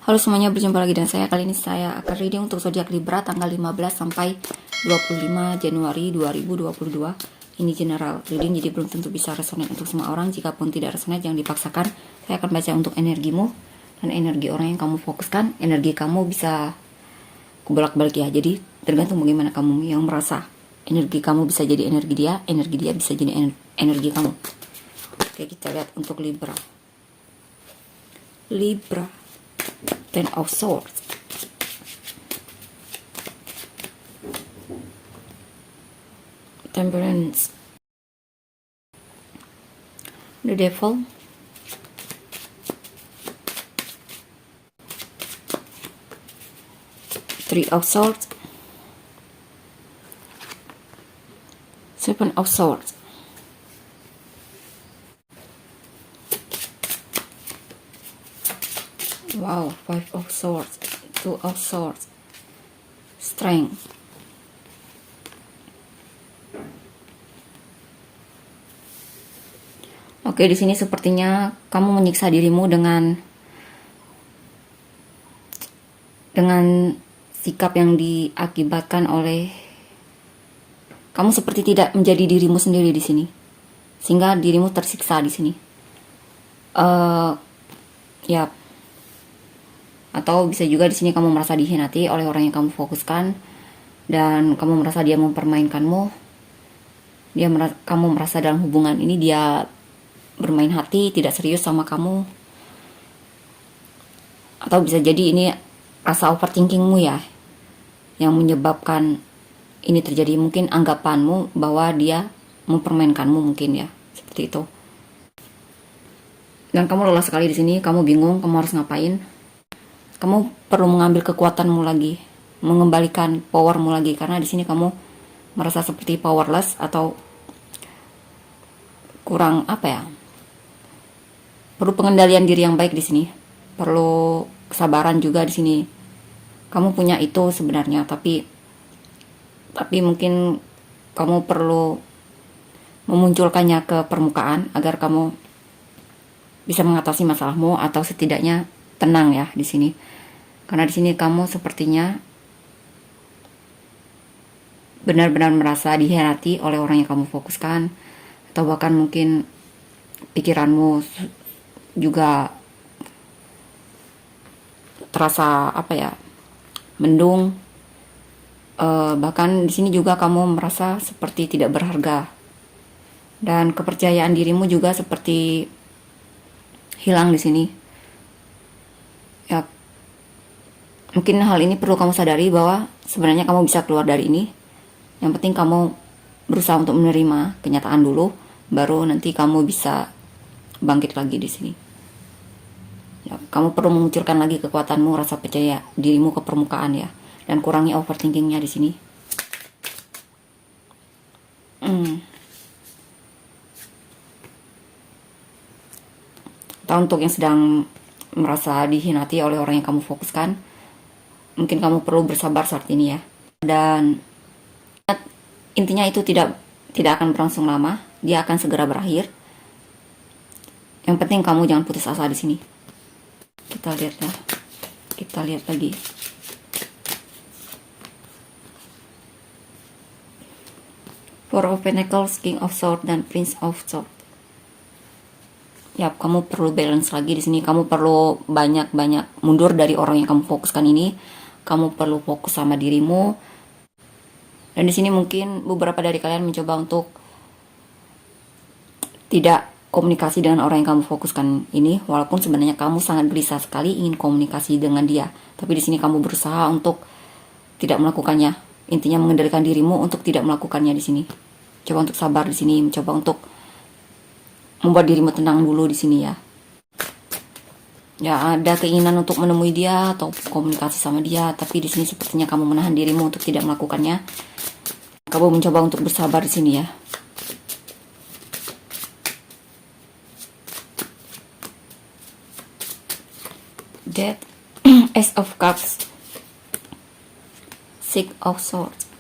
Halo semuanya, berjumpa lagi dengan saya. Kali ini saya akan reading untuk zodiak Libra tanggal 15 sampai 25 Januari 2022. Ini general reading, jadi belum tentu bisa resonate untuk semua orang. Jikapun tidak resonate, jangan dipaksakan. Saya akan baca untuk energimu dan energi orang yang kamu fokuskan. Energi kamu bisa kubolak-balik ya. Jadi tergantung bagaimana kamu yang merasa. Energi kamu bisa jadi energi dia bisa jadi energi kamu. Oke, kita lihat untuk Libra. Ten of Swords, Temperance, the Devil, Three of Swords, Seven of Swords, wow, Five of Swords, Two of Swords, Strength. Oke, di sini sepertinya kamu menyiksa dirimu dengan sikap yang diakibatkan oleh kamu seperti tidak menjadi dirimu sendiri di sini, sehingga dirimu tersiksa di sini. Ya. Atau bisa juga di sini kamu merasa dikhianati oleh orang yang kamu fokuskan dan kamu merasa dia mempermainkanmu. Kamu merasa dalam hubungan ini dia bermain hati, tidak serius sama kamu. Atau bisa jadi ini rasa overthinkingmu ya yang menyebabkan ini terjadi. Mungkin anggapanmu bahwa dia mempermainkanmu, mungkin ya, seperti itu. Dan kamu lelah sekali di sini, kamu bingung kamu harus ngapain. Kamu perlu mengambil kekuatanmu lagi, mengembalikan powermu lagi, karena di sini kamu merasa seperti powerless atau kurang perlu pengendalian diri yang baik di sini, perlu kesabaran juga di sini. Kamu punya itu sebenarnya, tapi mungkin kamu perlu memunculkannya ke permukaan agar kamu bisa mengatasi masalahmu atau setidaknya tenang ya di sini. Karena di sini kamu sepertinya benar-benar merasa dikhianati oleh orang yang kamu fokuskan, atau bahkan mungkin pikiranmu juga terasa mendung. Bahkan di sini juga kamu merasa seperti tidak berharga dan kepercayaan dirimu juga seperti hilang di sini. Ya, mungkin hal ini perlu kamu sadari bahwa sebenarnya kamu bisa keluar dari ini. Yang penting kamu berusaha untuk menerima kenyataan dulu, baru nanti kamu bisa bangkit lagi di sini. Ya, kamu perlu memunculkan lagi kekuatanmu, rasa percaya dirimu ke permukaan ya, dan kurangi overthinkingnya di sini. Atau untuk yang sedang merasa dikhianati oleh orang yang kamu fokuskan, mungkin kamu perlu bersabar saat ini ya. Dan intinya itu tidak akan berlangsung lama, dia akan segera berakhir. Yang penting kamu jangan putus asa di sini. Kita lihat ya. Kita lihat lagi. Four of Pentacles, King of Swords, dan Prince of Swords. Ya, kamu perlu balance lagi di sini. Kamu perlu banyak mundur dari orang yang kamu fokuskan ini. Kamu perlu fokus sama dirimu. Dan di sini mungkin beberapa dari kalian mencoba untuk tidak komunikasi dengan orang yang kamu fokuskan ini, walaupun sebenarnya kamu sangat gelisah sekali ingin komunikasi dengan dia. Tapi di sini kamu berusaha untuk tidak melakukannya. Intinya mengendalikan dirimu untuk tidak melakukannya di sini. Coba untuk sabar di sini, mencoba untuk membuat dirimu tenang dulu di sini ya. Ya, ada keinginan untuk menemui dia atau komunikasi sama dia, tapi di sini sepertinya kamu menahan dirimu untuk tidak melakukannya. Kamu mencoba untuk bersabar di sini ya. Death, Ace of Cups, Six of Swords.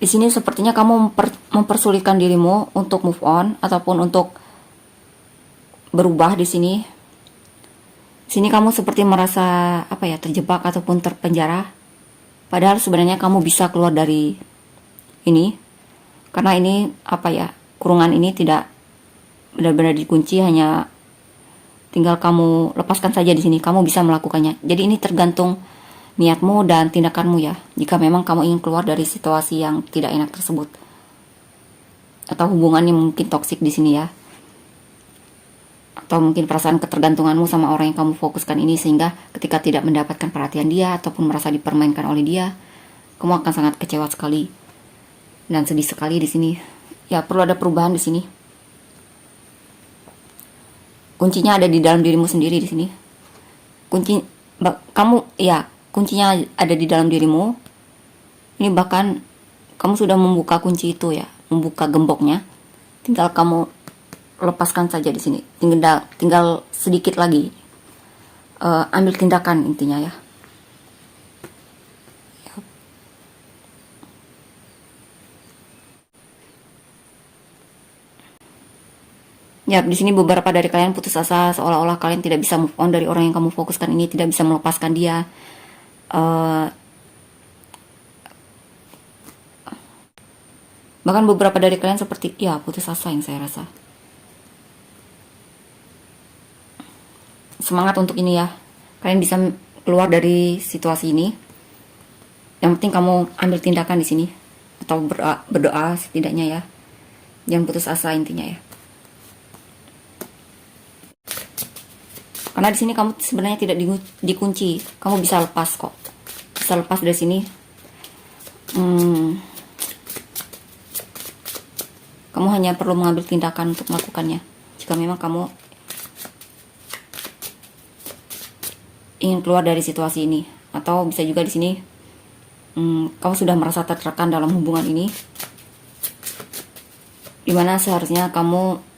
Di sini sepertinya kamu mempersulitkan dirimu untuk move on ataupun untuk berubah di sini. Sini kamu seperti merasa apa ya, terjebak ataupun terpenjara. Padahal sebenarnya kamu bisa keluar dari ini. Karena ini apa ya, kurungan ini tidak benar-benar dikunci, hanya tinggal kamu lepaskan saja di sini. Kamu bisa melakukannya. Jadi ini tergantung niatmu dan tindakanmu ya. Jika memang kamu ingin keluar dari situasi yang tidak enak tersebut, atau hubungannya mungkin toksik di sini ya, atau mungkin perasaan ketergantunganmu sama orang yang kamu fokuskan ini, sehingga ketika tidak mendapatkan perhatian dia ataupun merasa dipermainkan oleh dia, kamu akan sangat kecewa sekali dan sedih sekali di sini. Ya, perlu ada perubahan di sini. Kuncinya ada di dalam dirimu sendiri di sini. Kuncinya ada di dalam dirimu. Ini bahkan kamu sudah membuka kunci itu ya, membuka gemboknya. Tinggal kamu lepaskan saja di sini. Tinggal sedikit lagi. Ambil tindakan intinya ya. Ya, di sini beberapa dari kalian putus asa, seolah-olah kalian tidak bisa move on dari orang yang kamu fokuskan ini, tidak bisa melepaskan dia. Bahkan beberapa dari kalian seperti, ya, putus asa yang saya rasa. Semangat untuk ini ya. Kalian bisa keluar dari situasi ini. Yang penting kamu ambil tindakan di sini, atau berdoa setidaknya ya. Jangan putus asa intinya ya. Karena di sini kamu sebenarnya tidak dikunci, kamu bisa lepas kok, bisa lepas dari sini. Kamu hanya perlu mengambil tindakan untuk melakukannya. Jika memang kamu ingin keluar dari situasi ini, atau bisa juga di sini kamu sudah merasa tertekan dalam hubungan ini, dimana seharusnya kamu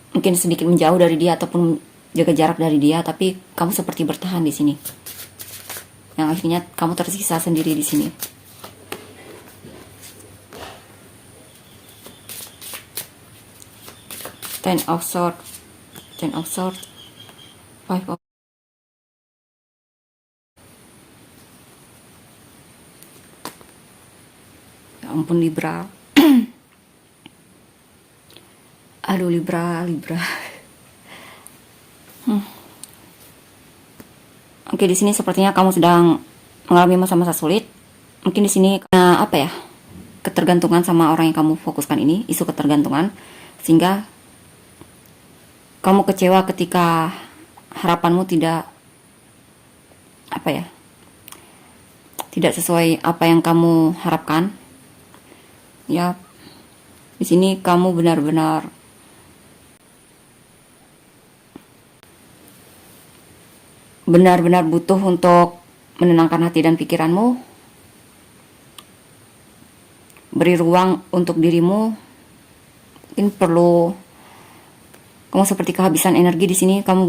mungkin sedikit menjauh dari dia ataupun jaga jarak dari dia, tapi kamu seperti bertahan di sini. Yang akhirnya kamu tersiksa sendiri di sini. Ten of Swords, Five of. Ya ampun Libra. Aduh Libra. Oke, di sini sepertinya kamu sedang mengalami masa-masa sulit. Mungkin di sini karena apa ya? Ketergantungan sama orang yang kamu fokuskan ini, isu ketergantungan, sehingga kamu kecewa ketika harapanmu tidak apa ya? Tidak sesuai apa yang kamu harapkan. Ya, di sini kamu benar-benar butuh untuk menenangkan hati dan pikiranmu, beri ruang untuk dirimu. Mungkin perlu, kamu seperti kehabisan energi di sini, kamu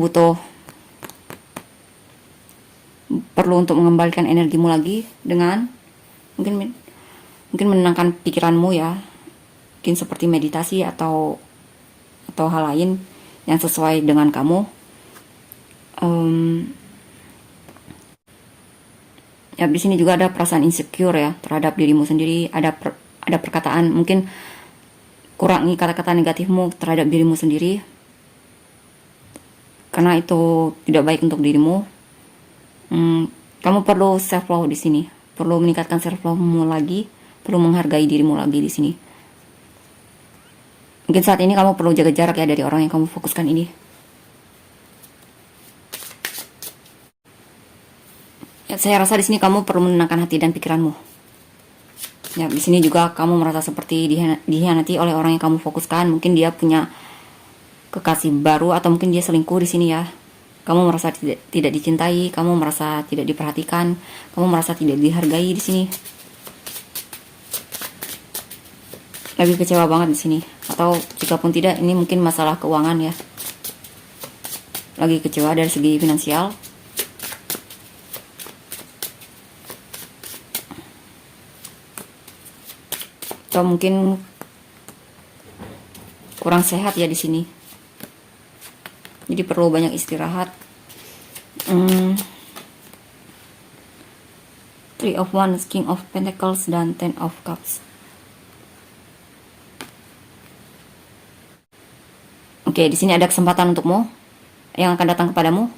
perlu untuk mengembalikan energimu lagi dengan mungkin menenangkan pikiranmu ya, mungkin seperti meditasi atau hal lain yang sesuai dengan kamu. Ya, di sini juga ada perasaan insecure ya terhadap dirimu sendiri. Ada perkataan, mungkin kurangi kata-kata negatifmu terhadap dirimu sendiri, karena itu tidak baik untuk dirimu. Kamu perlu self love di sini, perlu meningkatkan self love-mu lagi, perlu menghargai dirimu lagi di sini. Mungkin saat ini kamu perlu jaga jarak ya dari orang yang kamu fokuskan ini. Ya, saya rasa di sini kamu perlu menenangkan hati dan pikiranmu. Ya, di sini juga kamu merasa seperti dihianati oleh orang yang kamu fokuskan. Mungkin dia punya kekasih baru, atau mungkin dia selingkuh di sini ya. Kamu merasa tidak dicintai, kamu merasa tidak diperhatikan, kamu merasa tidak dihargai di sini. Lagi kecewa banget di sini. Atau jika pun tidak, ini mungkin masalah keuangan ya. Lagi kecewa dari segi finansial. Atau mungkin kurang sehat ya di sini. Jadi jadi perlu banyak istirahat. Three of Wands, King of Pentacles, dan Ten of Cups. Oke, di sini ada kesempatan untukmu yang akan datang kepadamu,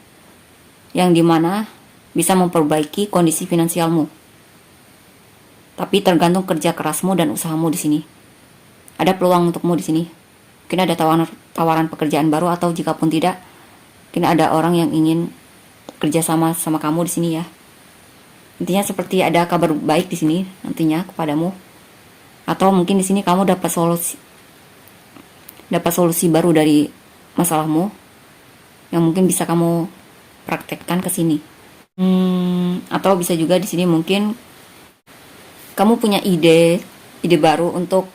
yang dimana bisa memperbaiki kondisi finansialmu. Tapi tergantung kerja kerasmu dan usahamu di sini. Ada peluang untukmu di sini. Mungkin ada tawaran pekerjaan baru, atau jika pun tidak, mungkin ada orang yang ingin kerja sama kamu di sini ya. Intinya seperti ada kabar baik di sini nantinya kepadamu. Atau mungkin di sini kamu dapat solusi baru dari masalahmu yang mungkin bisa kamu praktekkan ke sini. Atau bisa juga di sini mungkin kamu punya ide baru untuk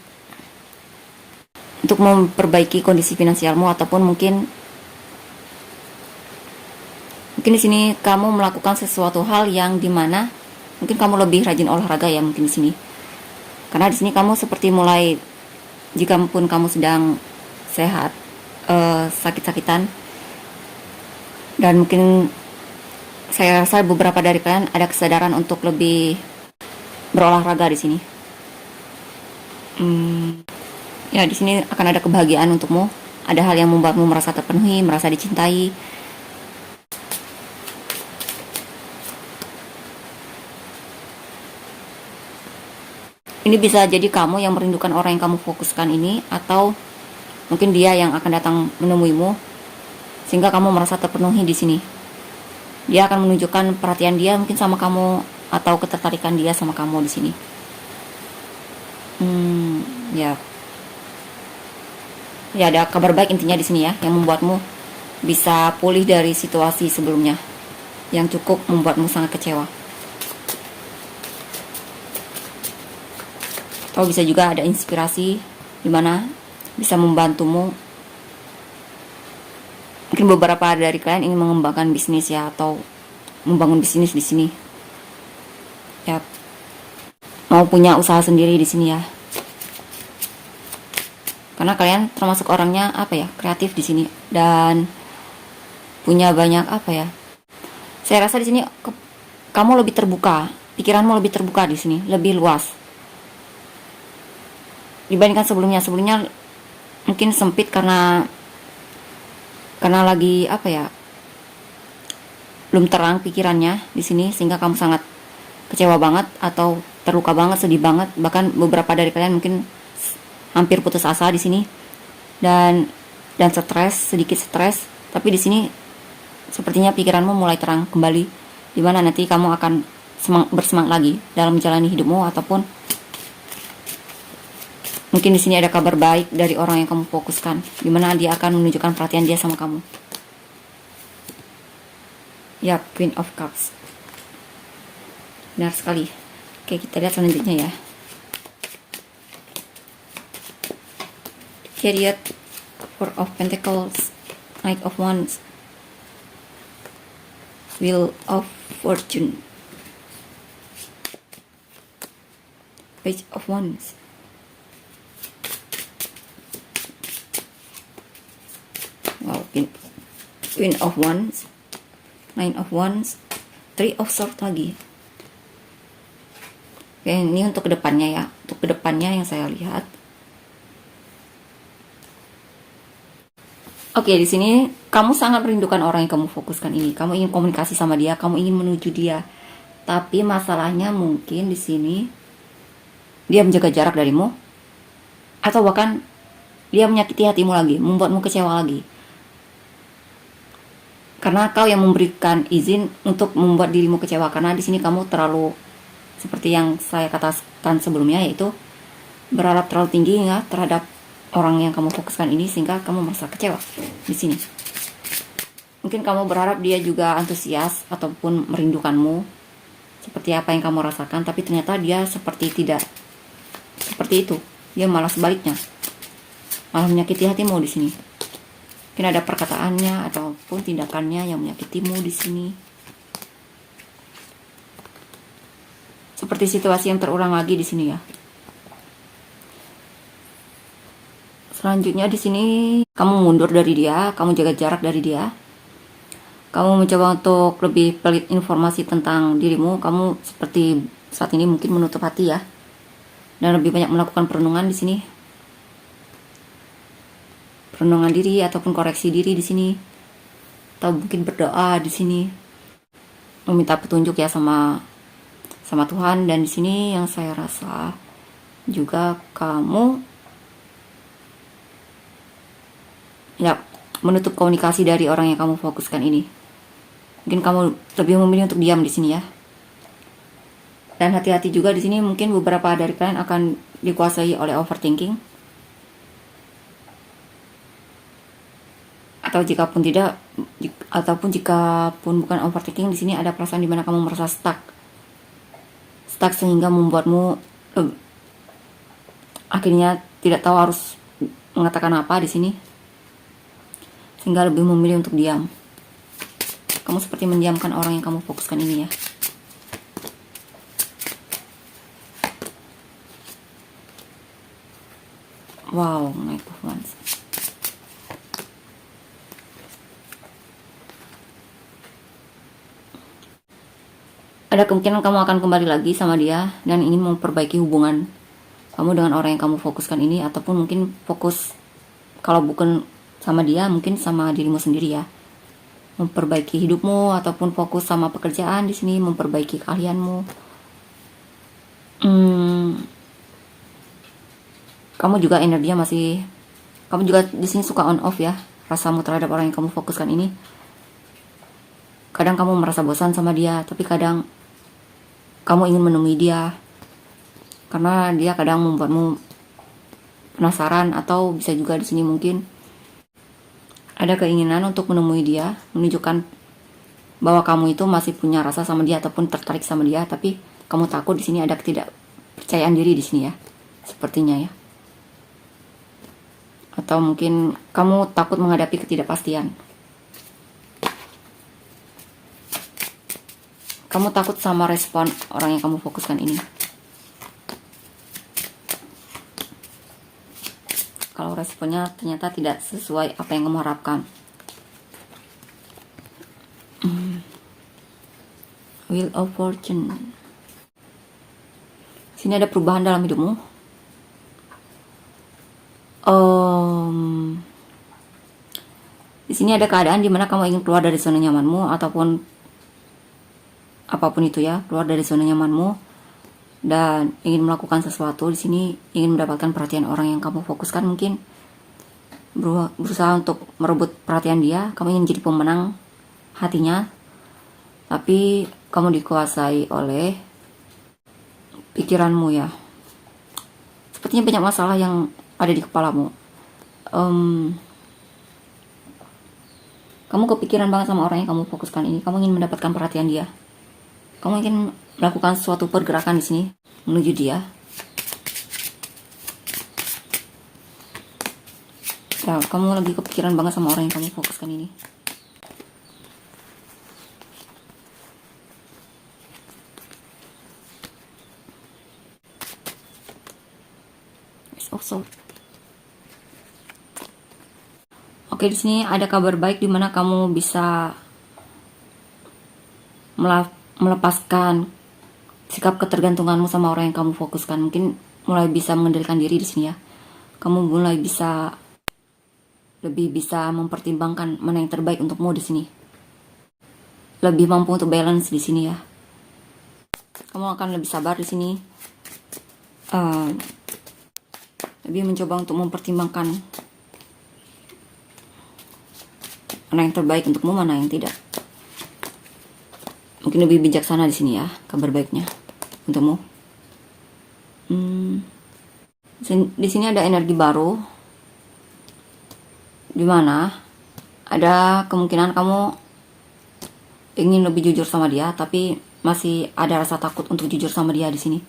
memperbaiki kondisi finansialmu, ataupun mungkin di sini kamu melakukan sesuatu hal yang dimana mungkin kamu lebih rajin olahraga ya, mungkin di sini. Karena di sini kamu seperti mulai, jika pun kamu sedang sehat, sakit-sakitan, dan mungkin saya rasa beberapa dari kalian ada kesadaran untuk lebih berolahraga di sini. Ya, di sini akan ada kebahagiaan untukmu. Ada hal yang membuatmu merasa terpenuhi, merasa dicintai. Ini bisa jadi kamu yang merindukan orang yang kamu fokuskan ini, atau mungkin dia yang akan datang menemuimu sehingga kamu merasa terpenuhi di sini. Dia akan menunjukkan perhatian dia mungkin sama kamu, atau ketertarikan dia sama kamu di sini. Ya, ada kabar baik intinya di sini ya, yang membuatmu bisa pulih dari situasi sebelumnya yang cukup membuatmu sangat kecewa. Atau bisa juga ada inspirasi di mana bisa membantumu. Mungkin beberapa dari kalian ingin mengembangkan bisnis ya, atau membangun bisnis di sini. Ya, mau punya usaha sendiri di sini ya. Karena kalian termasuk orangnya kreatif di sini, dan punya banyak saya rasa di sini kamu lebih terbuka, pikiranmu lebih terbuka di sini, lebih luas dibandingkan sebelumnya. Sebelumnya mungkin sempit karena lagi belum terang pikirannya di sini, sehingga kamu sangat kecewa banget, atau terluka banget, sedih banget. Bahkan beberapa dari kalian mungkin hampir putus asa di sini, dan sedikit stres. Tapi di sini sepertinya pikiranmu mulai terang kembali, di mana nanti kamu akan bersemangat lagi dalam menjalani hidupmu, ataupun mungkin di sini ada kabar baik dari orang yang kamu fokuskan, di mana dia akan menunjukkan perhatian dia sama kamu. Ya, Queen of Cups. Benar sekali. Oke, kita lihat selanjutnya ya. Chariot, Four of Pentacles, Knight of Wands, Wheel of Fortune, Page of Wands. Wow, Queen of Wands, Nine of Wands, Three of Swords lagi. Oke, ini untuk kedepannya ya. Untuk kedepannya yang saya lihat. Oke, di sini kamu sangat merindukan orang yang kamu fokuskan ini. Kamu ingin komunikasi sama dia, kamu ingin menuju dia. Tapi masalahnya mungkin di sini dia menjaga jarak darimu, atau bahkan dia menyakiti hatimu lagi, membuatmu kecewa lagi. Karena kau yang memberikan izin untuk membuat dirimu kecewa. Karena di sini kamu terlalu, seperti yang saya katakan sebelumnya, yaitu berharap terlalu tinggi ya terhadap orang yang kamu fokuskan ini, sehingga kamu merasa kecewa di sini. Mungkin kamu berharap dia juga antusias ataupun merindukanmu seperti apa yang kamu rasakan, tapi ternyata dia tidak seperti itu. Dia malah sebaliknya, malah menyakiti hatimu di sini. Mungkin ada perkataannya ataupun tindakannya yang menyakitimu di sini. Seperti situasi yang terulang lagi di sini ya. Selanjutnya di sini kamu mundur dari dia, kamu jaga jarak dari dia. Kamu mencoba untuk lebih pelit informasi tentang dirimu. Kamu seperti saat ini mungkin menutup hati ya, dan lebih banyak melakukan perenungan di sini. Perenungan diri ataupun koreksi diri di sini, atau mungkin berdoa di sini, meminta petunjuk ya sama Tuhan. Dan di sini yang saya rasa juga kamu ya menutup komunikasi dari orang yang kamu fokuskan ini. Mungkin kamu lebih memilih untuk diam di sini ya. Dan hati-hati juga di sini, mungkin beberapa dari kalian akan dikuasai oleh overthinking. Atau jikapun tidak, ataupun jikapun bukan overthinking, di sini ada perasaan dimana kamu merasa stuck sehingga membuatmu akhirnya tidak tahu harus mengatakan apa di sini, sehingga lebih memilih untuk diam. Kamu seperti mendiamkan orang yang kamu fokuskan ini ya. Wow, Knight of Wands. Ada kemungkinan kamu akan kembali lagi sama dia dan ingin memperbaiki hubungan kamu dengan orang yang kamu fokuskan ini, ataupun mungkin fokus, kalau bukan sama dia, mungkin sama dirimu sendiri ya. Memperbaiki hidupmu ataupun fokus sama pekerjaan di sini, memperbaiki keahlianmu. Kamu juga energinya kamu juga di sini suka on off ya, rasamu terhadap orang yang kamu fokuskan ini. Kadang kamu merasa bosan sama dia, tapi kadang kamu ingin menemui dia karena dia kadang membuatmu penasaran, atau bisa juga di sini mungkin ada keinginan untuk menemui dia, menunjukkan bahwa kamu itu masih punya rasa sama dia ataupun tertarik sama dia, tapi kamu takut. Di sini ada ketidakpercayaan diri di sini ya, sepertinya ya. Atau mungkin kamu takut menghadapi ketidakpastian. Kamu takut sama respon orang yang kamu fokuskan ini. Kalau responnya ternyata tidak sesuai apa yang kamu harapkan. Wheel of Fortune. Sini ada perubahan dalam hidupmu. Di sini ada keadaan dimana kamu ingin keluar dari zona nyamanmu, ataupun apapun itu ya, keluar dari zona nyamanmu dan ingin melakukan sesuatu. Di sini ingin mendapatkan perhatian orang yang kamu fokuskan, mungkin berusaha untuk merebut perhatian dia. Kamu ingin jadi pemenang hatinya, tapi kamu dikuasai oleh pikiranmu ya. Sepertinya banyak masalah yang ada di kepalamu. Kamu kepikiran banget sama orang yang kamu fokuskan ini. Kamu ingin mendapatkan perhatian dia. Kamu ingin melakukan suatu pergerakan di sini menuju dia. Ya, kamu lagi kepikiran banget sama orang yang kamu fokuskan ini. Oke, di sini ada kabar baik di mana kamu bisa melepaskan sikap ketergantunganmu sama orang yang kamu fokuskan. Mungkin mulai bisa mengendalikan diri di sini ya. Kamu mulai lebih bisa mempertimbangkan mana yang terbaik untukmu di sini. Lebih mampu untuk balance di sini ya. Kamu akan lebih sabar di sini. Lebih mencoba untuk mempertimbangkan mana yang terbaik untukmu, mana yang tidak. Mungkin lebih bijaksana di sini ya, kabar baiknya untukmu. Di sini ada energi baru, di mana ada kemungkinan kamu ingin lebih jujur sama dia, tapi masih ada rasa takut untuk jujur sama dia di sini.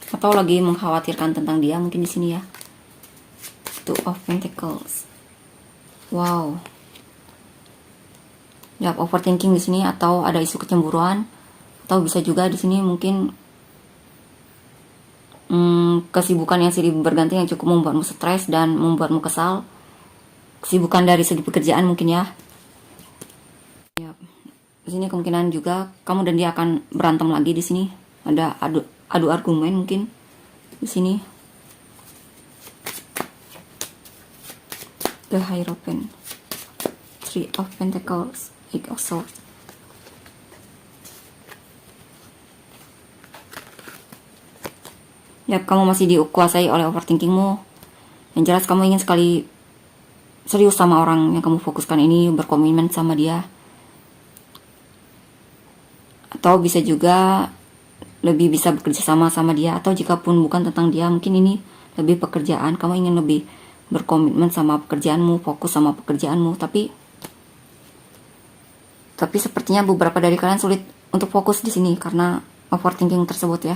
Atau lagi mengkhawatirkan tentang dia mungkin di sini ya. Two of Pentacles. Wow. Ya, overthinking di sini, atau ada isu kecemburuan, atau bisa juga di sini mungkin kesibukan yang silih berganti yang cukup membuatmu stres dan membuatmu kesal. Kesibukan dari segi pekerjaan mungkin ya. Ya, di sini kemungkinan juga kamu dan dia akan berantem lagi di sini. Ada adu argumen mungkin di sini. The Hierophant, Three of Pentacles, Eight of Swords. Ya, kamu masih dikuasai oleh overthinkingmu. Yang jelas kamu ingin sekali serius sama orang yang kamu fokuskan ini, berkomitmen sama dia. Atau bisa juga lebih bisa bekerja sama dia. Atau jika pun bukan tentang dia, mungkin ini lebih pekerjaan. Kamu ingin lebih berkomitmen sama pekerjaanmu, fokus sama pekerjaanmu. Tapi sepertinya beberapa dari kalian sulit untuk fokus di sini karena overthinking tersebut ya.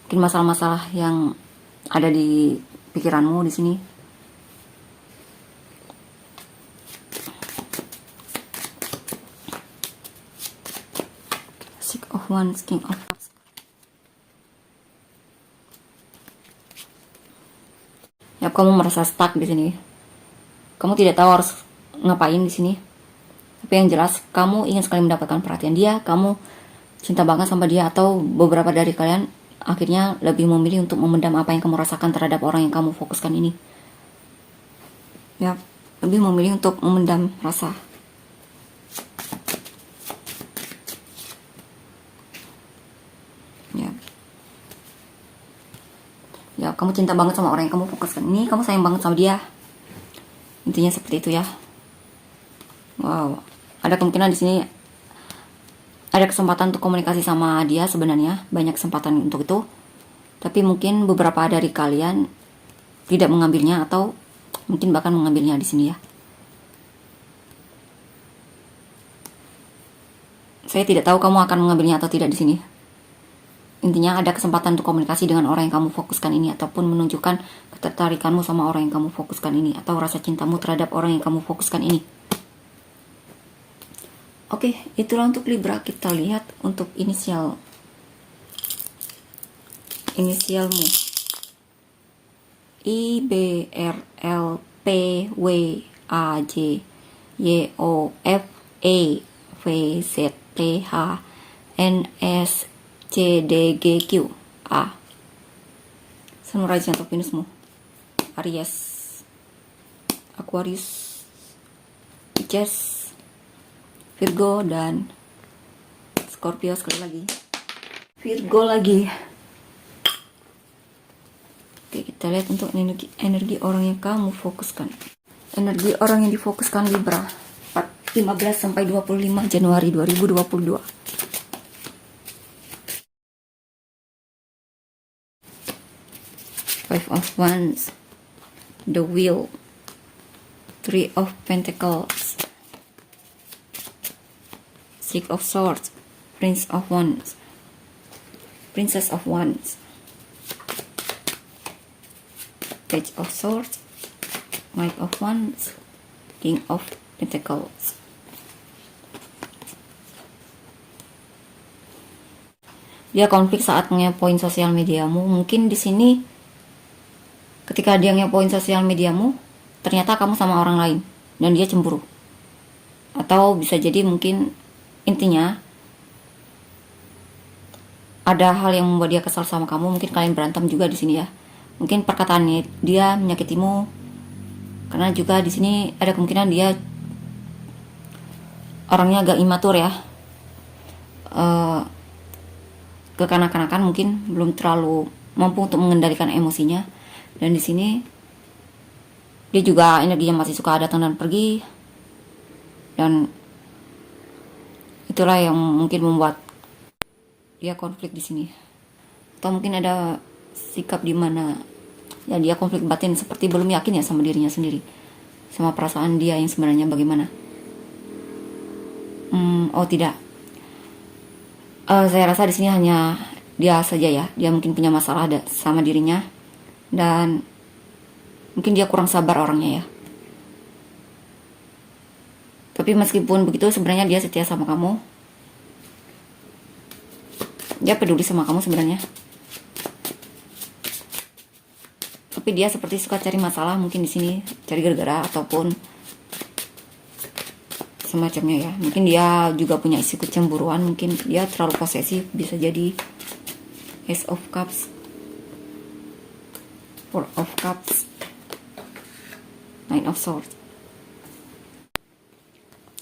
Mungkin masalah-masalah yang ada di pikiranmu di sini. Six of Wands, King of Cups. Ya, kamu merasa stuck di sini. Kamu tidak tahu harus ngapain di sini. Tapi yang jelas kamu ingin sekali mendapatkan perhatian dia, kamu cinta banget sama dia, atau beberapa dari kalian akhirnya lebih memilih untuk memendam apa yang kamu rasakan terhadap orang yang kamu fokuskan ini. Ya, lebih memilih untuk memendam rasa. Ya, kamu cinta banget sama orang yang kamu fokuskan ini, kamu sayang banget sama dia. Intinya seperti itu ya. Wow, ada kemungkinan di sini ada kesempatan untuk komunikasi sama dia sebenarnya, banyak kesempatan untuk itu. Tapi mungkin beberapa dari kalian tidak mengambilnya atau mungkin bahkan mengambilnya di sini ya. Saya tidak tahu kamu akan mengambilnya atau tidak di sini. Intinya ada kesempatan untuk komunikasi dengan orang yang kamu fokuskan ini, ataupun menunjukkan ketertarikanmu sama orang yang kamu fokuskan ini, atau rasa cintamu terhadap orang yang kamu fokuskan ini. Oke, itulah untuk Libra. Kita lihat untuk inisialmu. I, B, R, L, P, W, A, J, Y, O, F, E, V, Z, T, H, N, S, C, D, G, Q, A. Sun, Rising atau Venusmu. Aries, Aquarius, Pisces, Virgo, dan Scorpio sekali lagi. Virgo lagi. Oke, kita lihat untuk energi orang yang kamu fokuskan. Energi orang yang difokuskan Libra, 15 sampai 25 Januari 2022. Five of Wands, the Wheel, Three of Pentacles, Six of Swords, Prince of Wands, Princess of Wands, Page of Swords, Knight of Wands, King of Pentacles. Dia konflik saat ngepoin sosial mediamu. Mungkin di sini ketika dia ngepoin sosial mediamu, ternyata kamu sama orang lain dan dia cemburu. Atau bisa jadi mungkin intinya ada hal yang membuat dia kesal sama kamu. Mungkin kalian berantem juga di sini ya. Mungkin perkataannya dia menyakitimu. Karena juga di sini ada kemungkinan dia orangnya agak imatur ya. Kekanak-kanakan, mungkin belum terlalu mampu untuk mengendalikan emosinya. Dan di sini dia juga energinya masih suka datang dan pergi, dan itulah yang mungkin membuat dia konflik di sini. Atau mungkin ada sikap di mana ya dia konflik batin, seperti belum yakin ya sama dirinya sendiri, sama perasaan dia yang sebenarnya bagaimana. Oh tidak, saya rasa di sini hanya dia saja ya. Dia mungkin punya masalah sama dirinya. Dan mungkin dia kurang sabar orangnya ya. Tapi meskipun begitu, sebenarnya dia setia sama kamu. Dia peduli sama kamu sebenarnya. Tapi dia seperti suka cari masalah, mungkin di sini cari gara-gara ataupun semacamnya ya. Mungkin dia juga punya isi kecemburuan, mungkin dia terlalu posesif, bisa jadi. Ace of Cups, Four of Cups, Nine of Swords.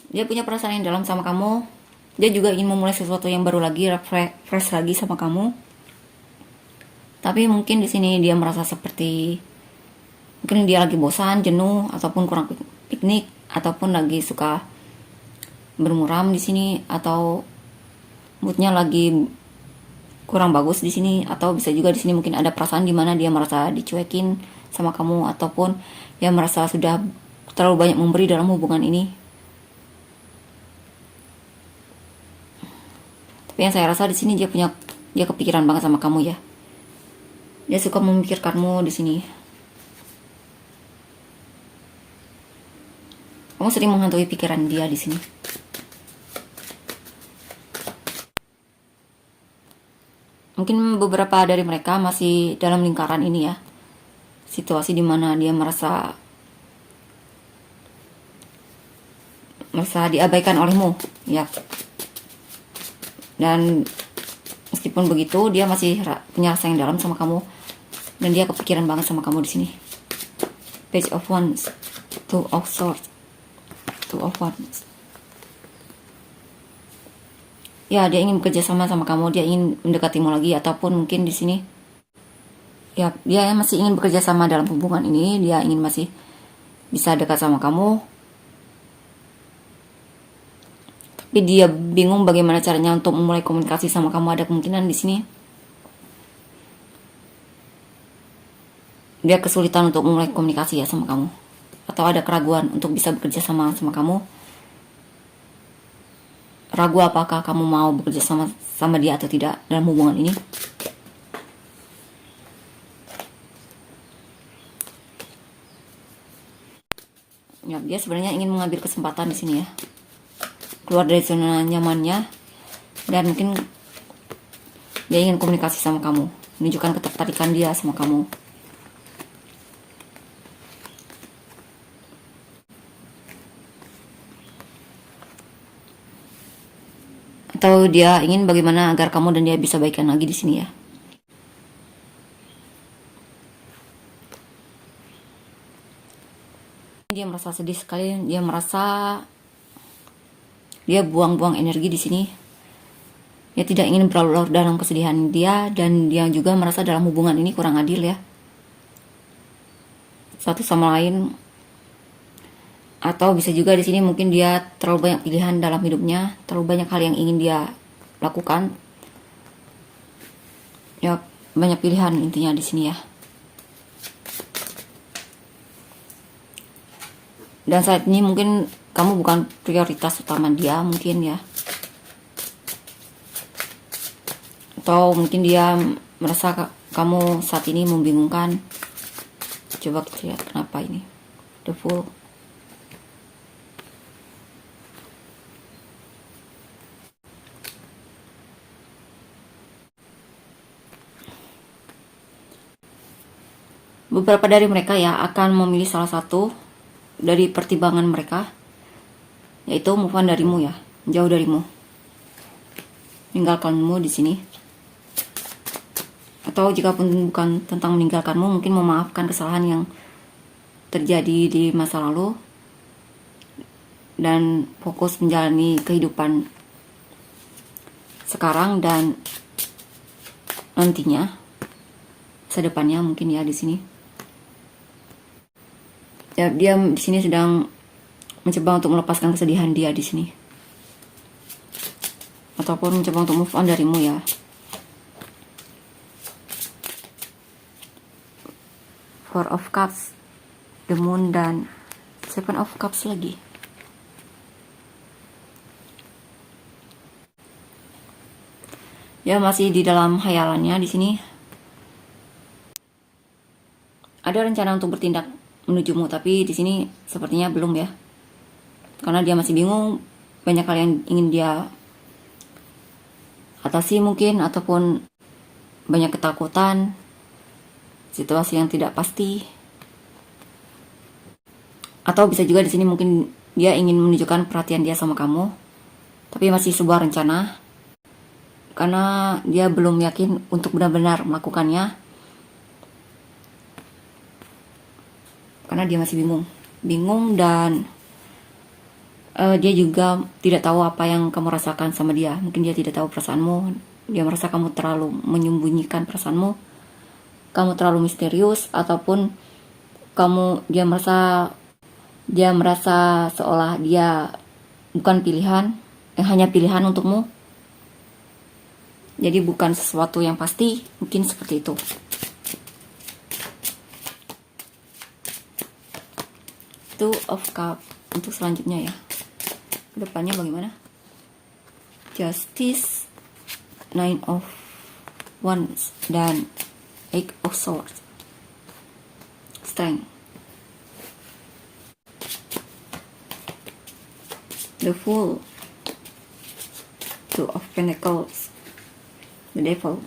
Dia punya perasaan yang dalam sama kamu. Dia juga ingin memulai sesuatu yang baru lagi, fresh lagi sama kamu. Tapi mungkin di sini dia merasa seperti mungkin dia lagi bosan, jenuh, ataupun kurang piknik, ataupun lagi suka bermuram di sini, atau moodnya lagi kurang bagus di sini, atau bisa juga di sini mungkin ada perasaan di mana dia merasa dicuekin sama kamu, ataupun dia merasa sudah terlalu banyak memberi dalam hubungan ini. Tapi yang saya rasa di sini dia kepikiran banget sama kamu ya. Dia suka memikirkanmu di sini. Kamu sering menghantui pikiran dia di sini. Mungkin beberapa dari mereka masih dalam lingkaran ini ya. Situasi dimana dia merasa diabaikan olehmu, ya. Dan meskipun begitu, dia masih punya rasa yang dalam sama kamu, dan dia kepikiran banget sama kamu di sini. Page of Wands, Two of Swords, Two of Wands. Ya, dia ingin bekerja sama kamu, dia ingin mendekatimu lagi, ataupun mungkin di sini ya dia masih ingin bekerja sama dalam hubungan ini, dia ingin masih bisa dekat sama kamu. Tapi dia bingung bagaimana caranya untuk memulai komunikasi sama kamu. Ada kemungkinan di sini dia kesulitan untuk memulai komunikasi ya sama kamu, atau ada keraguan untuk bisa bekerja sama kamu. Ragu apakah kamu mau bekerja sama dia atau tidak dalam hubungan ini. Ya, dia sebenarnya ingin mengambil kesempatan di sini ya, keluar dari zona nyamannya, dan mungkin dia ingin komunikasi sama kamu, menunjukkan ketertarikan dia sama kamu. Atau dia ingin bagaimana agar kamu dan dia bisa baikan lagi di sini ya. Dia merasa sedih sekali, dia merasa dia buang-buang energi di sini. Dia tidak ingin berlarut dalam kesedihan dia, dan dia juga merasa dalam hubungan ini kurang adil ya, satu sama lain. Atau bisa juga di sini mungkin dia terlalu banyak pilihan dalam hidupnya, terlalu banyak hal yang ingin dia lakukan. Ya, banyak pilihan intinya di sini ya. Dan saat ini mungkin kamu bukan prioritas utama dia mungkin ya. Atau mungkin dia merasa kamu saat ini membingungkan. Coba kita lihat kenapa ini. The Fool. Beberapa dari mereka ya akan memilih salah satu dari pertimbangan mereka, yaitu move on darimu ya, jauh darimu, meninggalkanmu di sini. Atau jika pun bukan tentang meninggalkanmu, mungkin memaafkan kesalahan yang terjadi di masa lalu dan fokus menjalani kehidupan sekarang dan nantinya, masa depannya mungkin ya di sini. Ya, dia di sini sedang mencoba untuk melepaskan kesedihan dia di sini, ataupun mencoba untuk move on darimu ya. Four of Cups, The Moon, dan Seven of Cups lagi. Ya, masih di dalam hayalannya di sini. Ada rencana untuk bertindak menujumu, tapi di sini sepertinya belum ya, karena dia masih bingung, banyak hal yang ingin dia atasi mungkin, ataupun banyak ketakutan. situasi yang tidak pasti. Atau bisa juga di sini mungkin dia ingin menunjukkan perhatian dia sama kamu, tapi masih sebuah rencana. Karena dia belum yakin untuk benar-benar melakukannya. Karena dia masih bingung dan dia juga tidak tahu apa yang kamu rasakan sama dia. Mungkin dia tidak tahu perasaanmu. Dia merasa kamu terlalu menyembunyikan perasaanmu, kamu terlalu misterius, ataupun dia merasa seolah dia bukan pilihan, hanya pilihan untukmu. Jadi bukan sesuatu yang pasti, mungkin seperti itu. Two of Cups untuk selanjutnya ya. Kedepannya bagaimana? Justice, Nine of Wands, dan Eight of Swords. Strength. The Fool, Two of Pentacles, The Devil.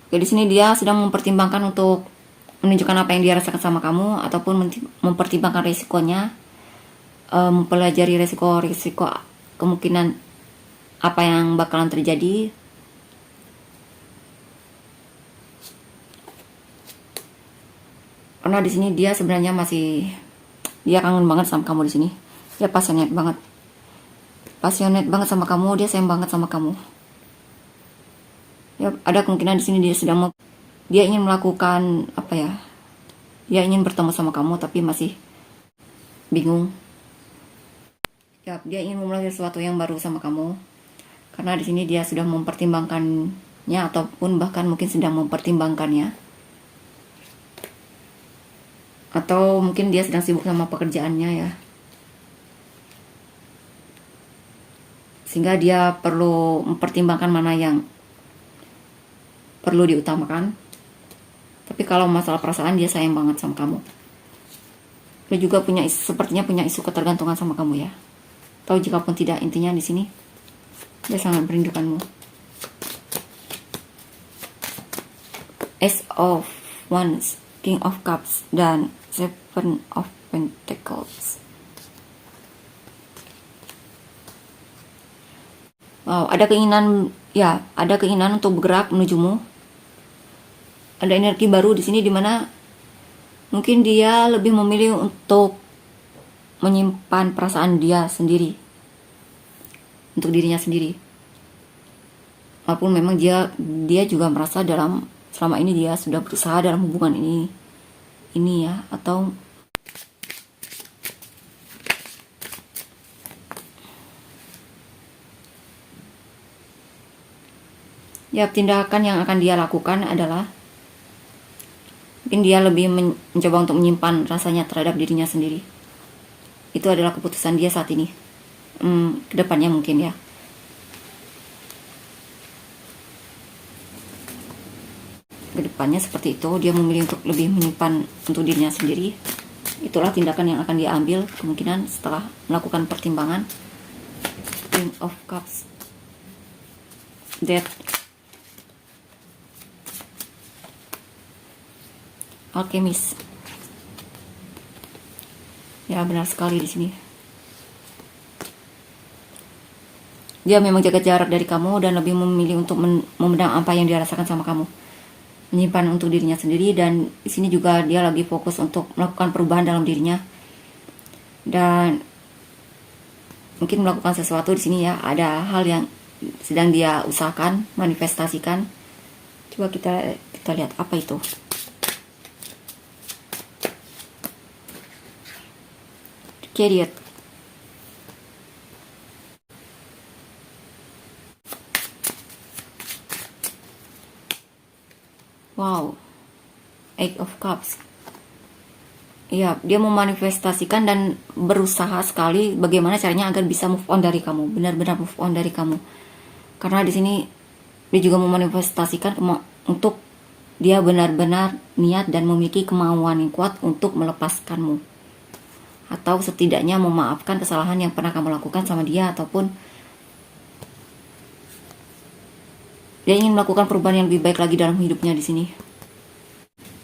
Oke, di sini dia sedang mempertimbangkan untuk menunjukkan apa yang dia rasakan sama kamu, ataupun mempertimbangkan resikonya, mempelajari resiko kemungkinan apa yang bakalan terjadi. Karena di sini dia sebenarnya dia kangen banget sama kamu di sini. Dia passionate banget sama kamu. Dia sayang banget sama kamu. Ya, ada kemungkinan di sini dia ingin melakukan apa ya? Dia ingin bertemu sama kamu tapi masih bingung. Ya, dia ingin memulai sesuatu yang baru sama kamu. Karena di sini dia sudah mempertimbangkannya, ataupun bahkan mungkin sedang mempertimbangkannya. Atau mungkin dia sedang sibuk sama pekerjaannya ya. Sehingga dia perlu mempertimbangkan mana yang perlu diutamakan. Tapi kalau masalah perasaan, dia sayang banget sama kamu. Dia juga sepertinya punya isu ketergantungan sama kamu ya. Atau jika pun tidak, intinya di sini dia sangat merindukanmu. Ace of Wands, King of Cups, dan Seven of Pentacles. Wow, ada keinginan untuk bergerak menujumu. Ada energi baru di sini, dimana mungkin dia lebih memilih untuk menyimpan perasaan dia sendiri, untuk dirinya sendiri. Walaupun memang dia juga merasa selama ini dia sudah berusaha dalam hubungan ini ya, atau ya, tindakan yang akan dia lakukan adalah mungkin dia lebih mencoba untuk menyimpan rasanya terhadap dirinya sendiri. Itu adalah keputusan dia saat ini. Kedepannya mungkin ya. Kedepannya seperti itu, dia memilih untuk lebih menyimpan untuk dirinya sendiri. Itulah tindakan yang akan dia ambil kemungkinan setelah melakukan pertimbangan. King of Cups, Death, Alchemist. Ya, benar sekali di sini. Dia memang jaga jarak dari kamu dan lebih memilih untuk memendam apa yang dia rasakan sama kamu, menyimpan untuk dirinya sendiri. Dan di sini juga dia lagi fokus untuk melakukan perubahan dalam dirinya dan mungkin melakukan sesuatu di sini ya. Ada hal yang sedang dia usahakan, manifestasikan. Coba kita lihat apa itu. Chariot. Wow, Eight of Cups. Iya, dia memanifestasikan dan berusaha sekali bagaimana caranya agar bisa move on dari kamu, benar-benar move on dari kamu. Karena di sini dia juga memanifestasikan untuk dia benar-benar niat dan memiliki kemauan yang kuat untuk melepaskanmu, atau setidaknya memaafkan kesalahan yang pernah kamu lakukan sama dia, ataupun Dia ingin melakukan perubahan yang lebih baik lagi dalam hidupnya di sini.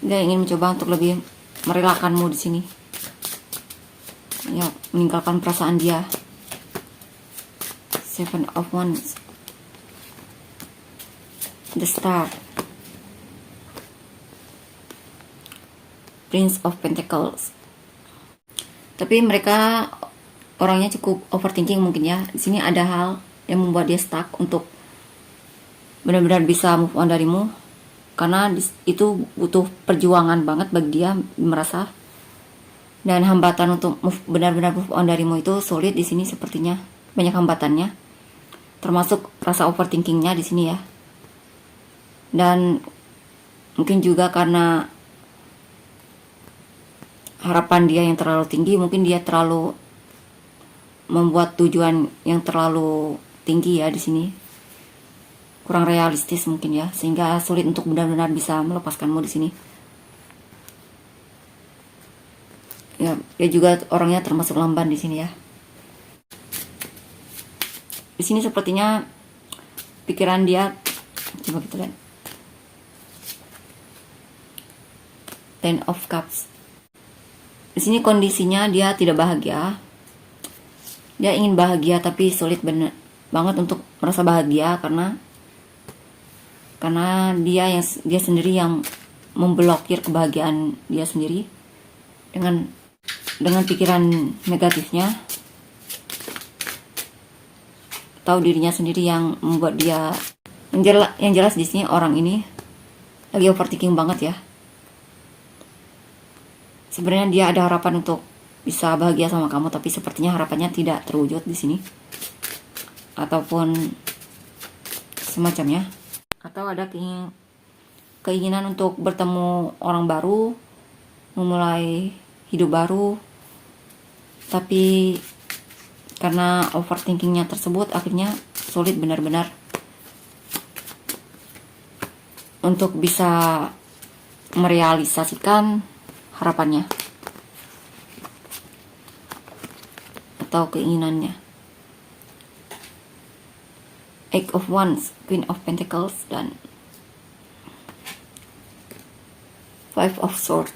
Dia ingin mencoba untuk lebih merelakanmu di sini. Ya, meninggalkan perasaan dia. Seven of Wands. The Star. Prince of Pentacles. Tapi mereka orangnya cukup overthinking mungkin ya. Di sini ada hal yang membuat dia stuck untuk benar-benar bisa move on darimu, karena itu butuh perjuangan banget bagi dia merasa. Dan hambatan untuk benar-benar move on darimu itu sulit di sini sepertinya. Banyak hambatannya. Termasuk rasa overthinkingnya di sini ya. Dan mungkin juga karena harapan dia yang terlalu tinggi, mungkin dia terlalu membuat tujuan yang terlalu tinggi ya di sini. Kurang realistis mungkin ya, sehingga sulit untuk benar-benar bisa melepaskanmu di sini. Ya, dia juga orangnya termasuk lamban di sini ya. Di sini sepertinya pikiran dia, coba kita lihat. Ten of Cups. Di sini kondisinya dia tidak bahagia. Dia ingin bahagia tapi sulit banget untuk merasa bahagia karena dia sendiri yang memblokir kebahagiaan dia sendiri dengan pikiran negatifnya. Tahu dirinya sendiri yang membuat dia yang jelas di sini orang ini lagi overthinking banget ya. Sebenarnya dia ada harapan untuk bisa bahagia sama kamu, tapi sepertinya harapannya tidak terwujud di sini. Ataupun semacamnya. Atau ada keinginan untuk bertemu orang baru, memulai hidup baru. Tapi karena overthinkingnya tersebut akhirnya sulit benar-benar untuk bisa merealisasikan harapannya atau keinginannya. Eight of Wands, Queen of Pentacles, dan Five of Swords.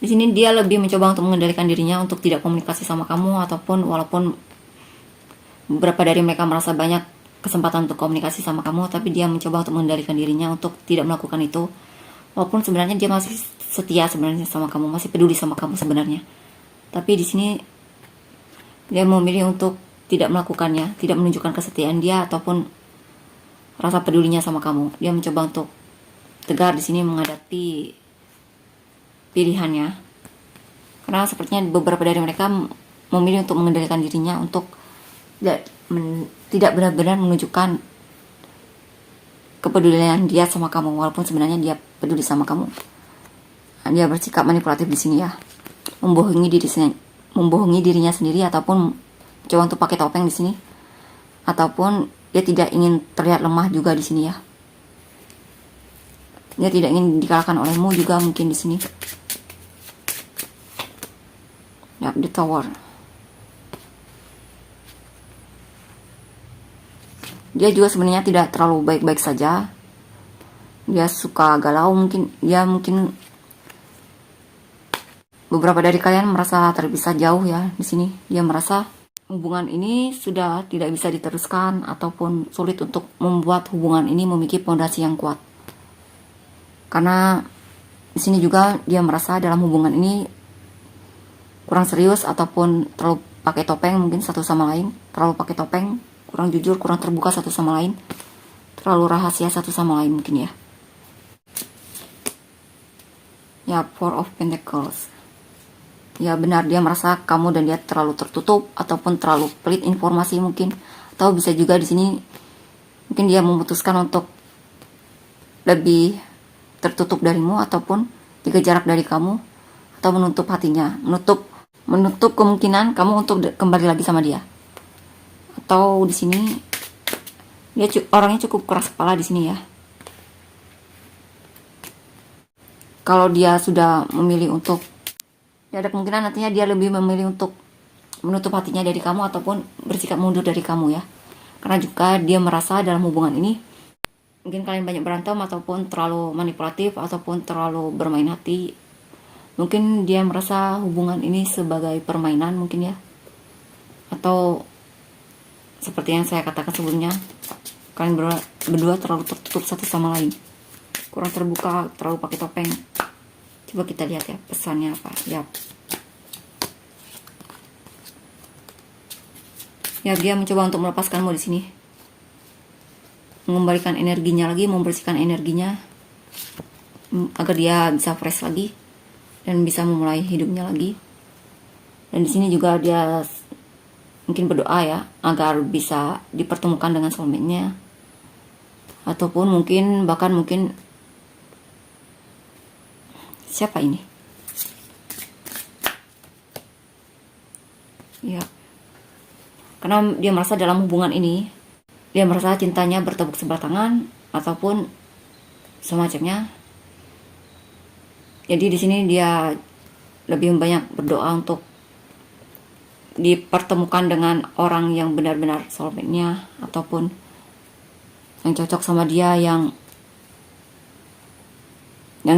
Di sini dia lebih mencoba untuk mengendalikan dirinya untuk tidak komunikasi sama kamu, ataupun walaupun beberapa dari mereka merasa banyak kesempatan untuk komunikasi sama kamu, tapi dia mencoba untuk mengendalikan dirinya untuk tidak melakukan itu. Walaupun sebenarnya dia masih setia sebenarnya sama kamu, masih peduli sama kamu sebenarnya. Tapi di sini dia memilih untuk tidak melakukannya, tidak menunjukkan kesetiaan dia ataupun rasa pedulinya sama kamu. Dia mencoba untuk tegar di sini menghadapi pilihannya. Karena sepertinya beberapa dari mereka memilih untuk mengendalikan dirinya untuk tidak benar-benar menunjukkan kepedulian dia sama kamu, walaupun sebenarnya dia peduli sama kamu. Dia bersikap manipulatif di sini ya, membohongi dirinya sendiri, ataupun coba untuk pakai topeng di sini, ataupun dia tidak ingin terlihat lemah juga di sini ya. Dia tidak ingin dikalahkan olehmu juga mungkin di sini. Ya, the Tower. Dia juga sebenarnya tidak terlalu baik-baik saja. Dia suka galau, mungkin beberapa dari kalian merasa terpisah jauh ya di sini. Dia merasa hubungan ini sudah tidak bisa diteruskan, ataupun sulit untuk membuat hubungan ini memiliki fondasi yang kuat. Karena di sini juga dia merasa dalam hubungan ini kurang serius, ataupun terlalu pakai topeng mungkin satu sama lain, terlalu pakai topeng, kurang jujur, kurang terbuka satu sama lain, terlalu rahasia satu sama lain mungkin ya. Ya, Four of Pentacles. Ya benar, dia merasa kamu dan dia terlalu tertutup ataupun terlalu pelit informasi mungkin. Atau bisa juga di sini mungkin dia memutuskan untuk lebih tertutup darimu, ataupun jaga jarak dari kamu, atau menutup hatinya, menutup kemungkinan kamu untuk kembali lagi sama dia. Atau di sini dia orangnya cukup keras kepala di sini ya. Kalau dia sudah memilih untuk, ya ada kemungkinan nantinya dia lebih memilih untuk menutup hatinya dari kamu, ataupun bersikap mundur dari kamu ya. Karena juga dia merasa dalam hubungan ini mungkin kalian banyak berantem ataupun terlalu manipulatif ataupun terlalu bermain hati. Mungkin dia merasa hubungan ini sebagai permainan mungkin ya. Atau seperti yang saya katakan sebelumnya, kalian berdua terlalu tertutup satu sama lain, kurang terbuka, terlalu pakai topeng. Coba kita lihat ya pesannya apa. Ya dia mencoba untuk melepaskanmu di sini, mengembalikan energinya lagi, membersihkan energinya agar dia bisa fresh lagi dan bisa memulai hidupnya lagi. Dan di sini juga dia mungkin berdoa ya agar bisa dipertemukan dengan soulmate-nya, ataupun bahkan mungkin siapa ini ya, karena dia merasa dalam hubungan ini dia merasa cintanya bertepuk sebelah tangan ataupun semacamnya. Jadi di sini dia lebih banyak berdoa untuk dipertemukan dengan orang yang benar-benar soulmate-nya ataupun yang cocok sama dia, yang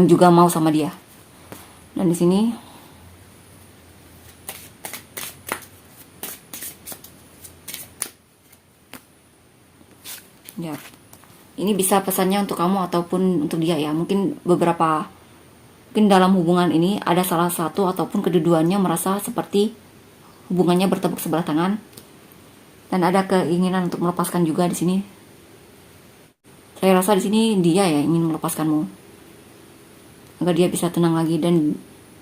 juga mau sama dia. Dan di sini ya, ini bisa pesannya untuk kamu ataupun untuk dia ya. Mungkin dalam hubungan ini ada salah satu ataupun kedua-duanya merasa seperti hubungannya bertepuk sebelah tangan dan ada keinginan untuk melepaskan juga di sini. Saya rasa di sini dia ya ingin melepaskanmu agar dia bisa tenang lagi. Dan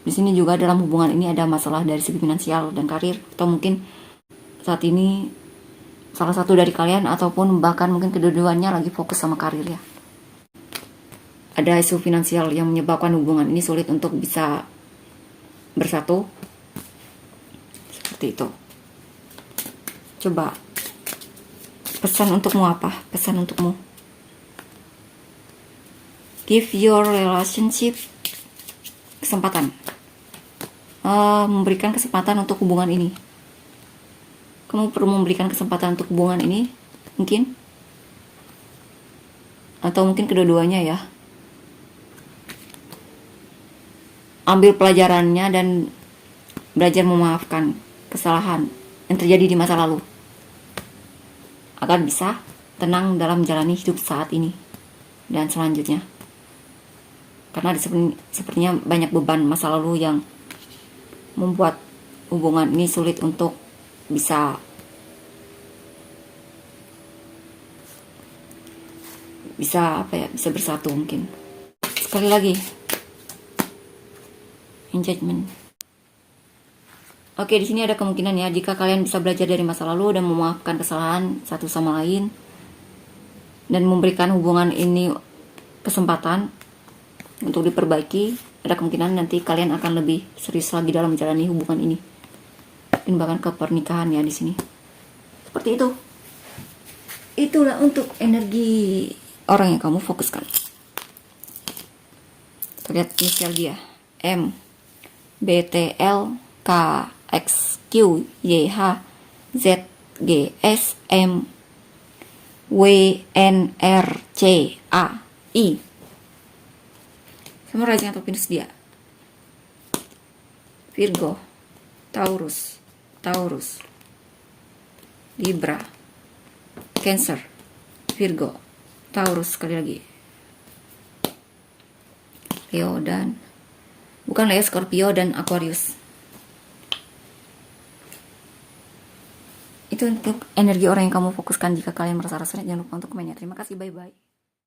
di sini juga dalam hubungan ini ada masalah dari segi finansial dan karir, atau mungkin saat ini salah satu dari kalian ataupun bahkan mungkin kedua-duanya lagi fokus sama karir ya. Ada isu finansial yang menyebabkan hubungan ini sulit untuk bisa bersatu. Seperti itu. Coba pesan untukmu apa? Pesan untukmu. Give your relationship kesempatan. Memberikan kesempatan untuk hubungan ini. Kamu perlu memberikan kesempatan untuk hubungan ini, mungkin. Atau mungkin kedua-duanya ya. Ambil pelajarannya dan belajar memaafkan kesalahan yang terjadi di masa lalu agar bisa tenang dalam menjalani hidup saat ini dan selanjutnya. Karena sepertinya banyak beban masa lalu yang membuat hubungan ini sulit untuk bisa bersatu mungkin. Sekali lagi, engagement. Oke, di sini ada kemungkinan ya, jika kalian bisa belajar dari masa lalu dan memaafkan kesalahan satu sama lain dan memberikan hubungan ini kesempatan untuk diperbaiki, ada kemungkinan nanti kalian akan lebih serius lagi dalam menjalani hubungan ini dan bahkan ke pernikahan ya di sini. Seperti itu. Itulah untuk energi orang yang kamu fokuskan. Kita lihat inisial dia. M, B, T, L, K, X, Q, Y, H, Z, G, S, M, W, N, R, C, A, I. Semua rising atau Venus dia. Virgo, Taurus, Libra, Cancer, Virgo, Taurus, sekali lagi, Leo dan bukan Leo, Scorpio dan Aquarius. Itu untuk energi orang yang kamu fokuskan. Jika kalian merasa resonate, jangan lupa untuk komennya. Terima kasih, bye-bye.